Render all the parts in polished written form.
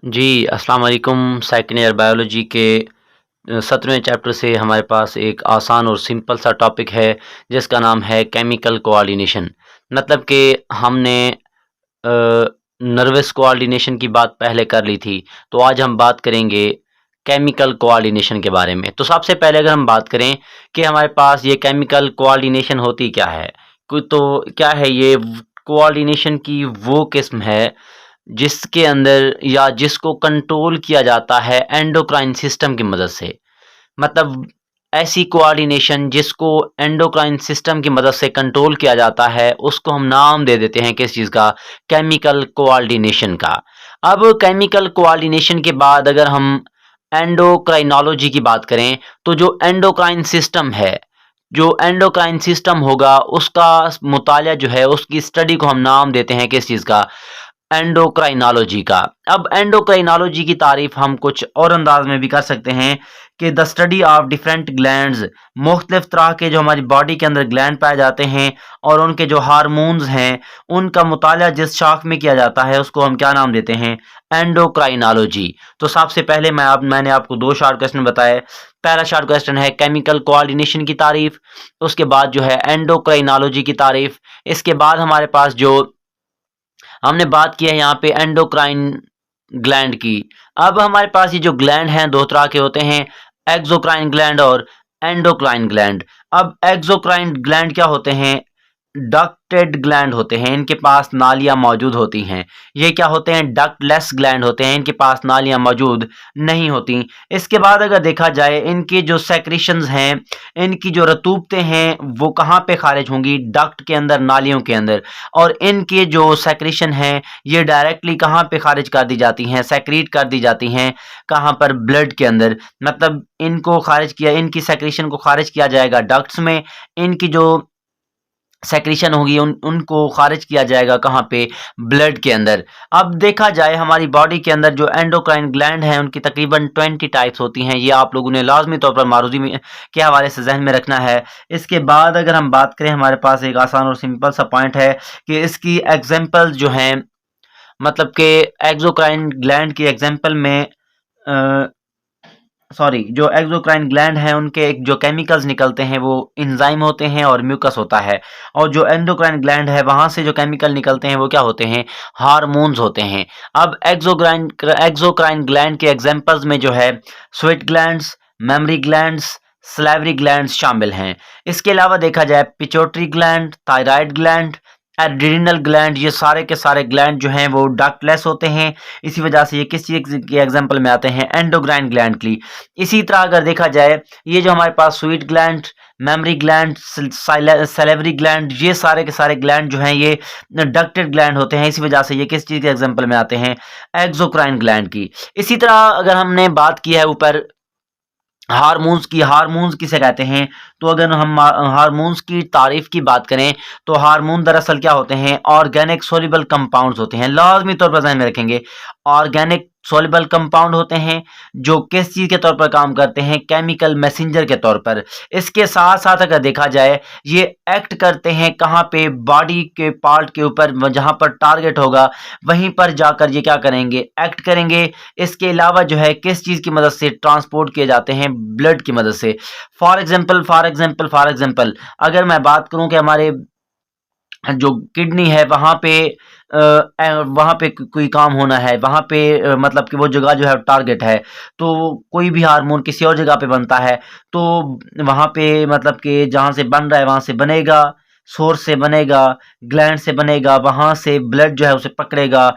जी, अस्सलाम वालेकुम। Second year biology के 17वें चैप्टर से हमारे पास एक आसान और सिंपल सा टॉपिक है जिसका नाम है केमिकल कोऑर्डिनेशन। मतलब कि हमने अ, नर्वस कोऑर्डिनेशन की बात पहले कर ली थी, तो आज हम बात करेंगे केमिकल कोऑर्डिनेशन के बारे में। तो सबसे पहले अगर हम बात करें कि हमारे पास ये केमिकल कोऑर्डिनेशन होती क्या है? तो क्या है ये कोऑर्डिनेशन की वो किस्म है जिसके अंदर या जिसको कंट्रोल किया जाता है एंडोक्राइन सिस्टम की मदद से। मतलब ऐसी कोऑर्डिनेशन जिसको एंडोक्राइन सिस्टम की मदद से कंट्रोल किया जाता है, उसको हम नाम दे देते हैं किस चीज़ का? केमिकल कोऑर्डिनेशन का। अब केमिकल कोऑर्डिनेशन के बाद अगर हम एंडोक्राइनोलॉजी की बात करें, तो जो एंडोक्राइन सिस्टम है, जो एंडोक्राइन सिस्टम होगा उसका मुताला जो है, उसकी स्टडी को हम नाम देते हैं किस चीज़ का? एंडोक्राइनोलॉजी का। अब एंडोक्राइनोलॉजी की तारीफ हम कुछ और अंदाज में भी कर सकते हैं कि the study of different glands, मुख्तलिफ तरह के जो हमारी बॉडी के अंदर ग्लैंड पाए जाते हैं और उनके जो हार्मोन्स हैं उनका मुताला जिस शाख में किया जाता है उसको हम क्या नाम देते हैं? एंडोक्राइनोलॉजी। तो सबसे पहले मैंने आपको दो शॉर्ट क्वेश्चन बताए। पहला शॉर्ट क्वेश्चन है केमिकल कोऑर्डिनेशन की तारीफ, उसके बाद जो है एंडोक्राइनोलॉजी की तारीफ, इसके बाद हमारे पास जो हमने बात की है यहाँ पे एंडोक्राइन ग्लैंड की। अब हमारे पास ये जो ग्लैंड हैं दो तरह के होते हैं, एक्सोक्राइन ग्लैंड और एंडोक्राइन ग्लैंड। अब एक्सोक्राइन ग्लैंड क्या होते हैं? डक्टेड ग्लैंड होते हैं, इनके पास नालियां मौजूद होती हैं। ये क्या होते हैं? डक्टलेस ग्लैंड होते हैं, इनके पास नालियां मौजूद नहीं होती। इसके बाद अगर देखा जाए इनके जो सेक्रेशंस हैं, इनकी जो रतूबतें हैं वो कहाँ पे खारिज होंगी? डक्ट के अंदर, नालियों के अंदर। और इनके जो सेक्रेशन हैं ये डायरेक्टली कहाँ पे खारिज कर दी जाती हैं? सेक्रीट कर दी जाती हैं कहाँ पर? ब्लड के अंदर। मतलब इनको खारिज किया, इनकी सेक्रेशन को खारिज किया जाएगा डक्ट्स में, इनकी जो सेक्रेशन होगी उनको खारिज किया जाएगा कहाँ पे? ब्लड के अंदर। अब देखा जाए हमारी बॉडी के अंदर जो एंडोक्राइन ग्लैंड हैं उनकी तकरीबन 20 टाइप्स होती हैं। ये आप लोगों ने लाजमी तौर पर मारूजी में के हवाले से जहन में रखना है। इसके बाद अगर हम बात करें, हमारे पास एक आसान और सिंपल सा पॉइंट है कि इसकी एग्जाम्पल्स जो हैं, मतलब कि एक्सोक्राइन ग्लैंड की एग्जाम्पल में जो एक्सोक्राइन ग्लैंड हैं उनके जो केमिकल्स निकलते हैं वो एंजाइम होते हैं और म्यूकस होता है। और जो एंडोक्राइन ग्लैंड है वहां से जो केमिकल निकलते हैं वो क्या होते हैं? हार्मोन्स होते हैं। अब एक्सोक्राइन ग्लैंड के एग्जांपल्स में जो है sweat glands, mammary glands, salivary glands शामिल हैं। इसके अलावा देखा जाए pituitary gland, thyroid gland, adrenal gland, ये सारे के सारे ग्लैंड जो हैं वो डक्टलेस होते हैं। इसी वजह से ये किस चीज़ के एग्जांपल में आते हैं? एंडोक्राइन ग्लैंड की। इसी तरह अगर देखा जाए ये जो हमारे पास sweet gland, memory gland, salivary gland, ये सारे के सारे ग्लैंड जो हैं ये डक्टेड ग्लैंड होते हैं। इसी वजह से ये किस चीज़ के एग्जांपल में आते हैं? एक्सोक्राइन ग्लैंड की। इसी तरह अगर हमने बात की है ऊपर हार्मोन्स की, हार्मोन्स किसे कहते हैं? तो अगर हम हार्मोन्स की तारीफ की बात करें तो हार्मोन दरअसल क्या होते हैं? ऑर्गेनिक सोल्यूबल कंपाउंड्स होते हैं। लाजमी तौर पर ध्यान में रखेंगे, ऑर्गेनिक सोल्यूबल कंपाउंड होते हैं जो किस चीज़ के तौर पर काम करते हैं? केमिकल मैसेंजर के तौर पर। इसके साथ साथ अगर देखा जाए ये एक्ट करते हैं कहाँ पे? बॉडी के पार्ट के ऊपर, जहाँ पर टारगेट होगा वहीं पर जाकर ये क्या करेंगे? एक्ट करेंगे। इसके अलावा जो है किस चीज़ की मदद से ट्रांसपोर्ट किए जाते हैं? ब्लड की मदद से। फॉर एग्जांपल अगर मैं बात करूं कि हमारे जो किडनी है वहाँ पे कोई काम होना है, वहाँ पे मतलब कि वो जगह जो है टारगेट है, तो कोई भी हार्मोन किसी और जगह पे बनता है तो वहाँ पे मतलब कि जहाँ से बन रहा है वहाँ से बनेगा, सोर्स से बनेगा, ग्लैंड से बनेगा, वहाँ से ब्लड जो है उसे पकड़ेगा,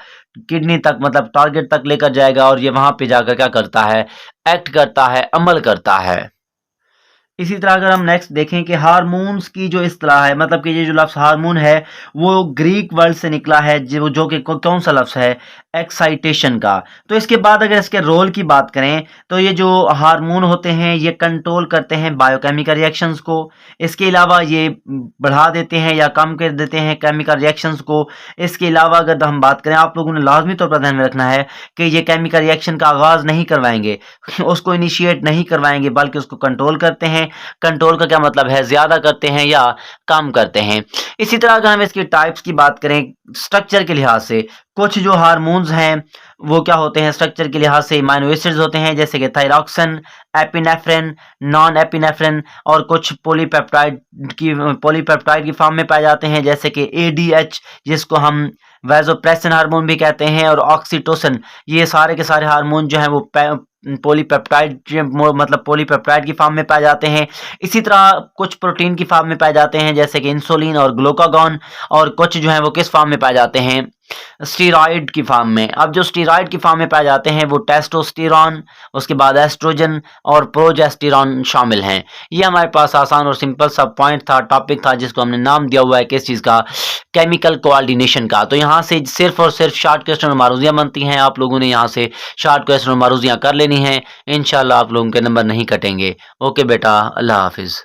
किडनी तक मतलब टारगेट तक लेकर जाएगा और ये वहाँ पे जाकर क्या करता है? एक्ट करता है, अमल करता है। इसी तरह अगर हम नेक्स्ट देखें कि हार्मोन्स की जो इस्तिलाह है, मतलब कि ये जो लफ्ज़ हार्मोन है वो ग्रीक वर्ड से निकला है, जो कि कौन सा लफ्ज़ है? एक्साइटेशन का। तो इसके बाद अगर इसके रोल की बात करें तो ये जो हार्मोन होते हैं ये कंट्रोल करते हैं बायोकेमिकल रिएक्शंस को। इसके अलावा ये बढ़ा देते हैं या कम कर देते हैं केमिकल रिएक्शंस को। इसके अलावा अगर हम बात करें, आप लोगों ने लाजमी तौर पर ध्यान में रखना है कि ये केमिकल रिएक्शन का आगाज़ नहीं करवाएंगे, उसको इनिशिएट नहीं करवाएंगे, बल्कि उसको कंट्रोल करते हैं। कंट्रोल का क्या मतलब है, ज़्यादा करते हैं या कम करते हैं। इसी तरह अगर हम इसकी टाइप्स की बात करें स्ट्रक्चर के लिहाज से, कुछ जो हार्मोन्स हैं वो क्या होते हैं स्ट्रक्चर के लिहाज से अमीनो एसिड्स होते हैं, जैसे कि थायरॉक्सिन, एपिनेफ्रिन, नॉन एपिनेफ्रिन, और कुछ पॉलीपेप्टाइड की फॉर्म में पाए जाते हैं, जैसे कि एडीएच जिसको हम वैसोप्रेसिन हार्मोन भी कहते हैं, और ऑक्सीटोसिन। ये सारे के सारे हार्मोन जो हैं वो पॉलीपेप्टाइड मतलब पॉलीपेप्टाइड की फॉर्म में पाए जाते हैं। इसी तरह कुछ प्रोटीन की फॉर्म में पाए जाते हैं, जैसे कि इंसुलिन और ग्लूकागॉन, और कुछ जो है वो किस फॉर्म में पाए जाते हैं, स्टीरॉयड की फॉर्म में। अब जो स्टीरॉयड की फॉर्म में पाए जाते हैं वो टेस्टोस्टेरॉन, उसके बाद एस्ट्रोजन और प्रोजेस्टेरॉन शामिल हैं। ये हमारे पास आसान और सिंपल सा पॉइंट था, टॉपिक था, जिसको हमने नाम दिया हुआ है किस चीज़ का, केमिकल कोऑर्डिनेशन का। तो यहाँ से सिर्फ और सिर्फ शॉर्ट क्वेश्चन और मारूजियाँ बनती हैं, आप लोगों ने यहाँ से शॉर्ट क्वेश्चन और मारूजियाँ कर लेनी हैं, इंशाल्लाह आप लोगों के नंबर नहीं कटेंगे। ओके बेटा, अल्लाह हाफिज़।